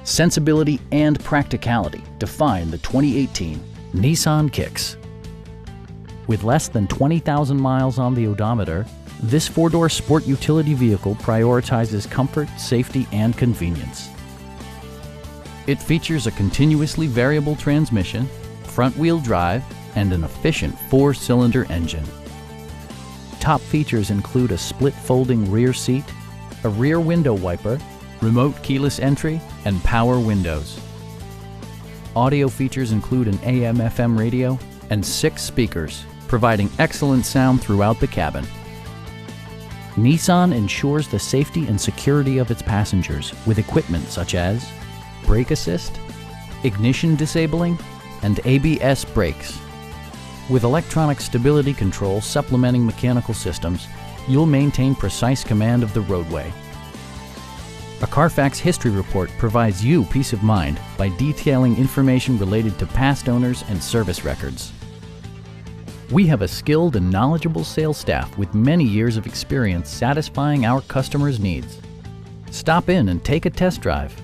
Sensibility and practicality define the 2018 Nissan Kicks. With less than 20,000 miles on the odometer, this four-door sport utility vehicle prioritizes comfort, safety, and convenience. It features a continuously variable transmission, front-wheel drive, and an efficient four-cylinder engine. Top features include a split folding rear seat, a rear window wiper, remote keyless entry, and power windows. Audio features include an AM/FM radio and 6 speakers, providing excellent sound throughout the cabin. Nissan ensures the safety and security of its passengers with equipment such as brake assist, ignition disabling, and ABS brakes. With electronic stability control supplementing mechanical systems, you'll maintain precise command of the roadway. A Carfax history report provides you peace of mind by detailing information related to past owners and service records. We have a skilled and knowledgeable sales staff with many years of experience satisfying our customers' needs. Stop in and take a test drive.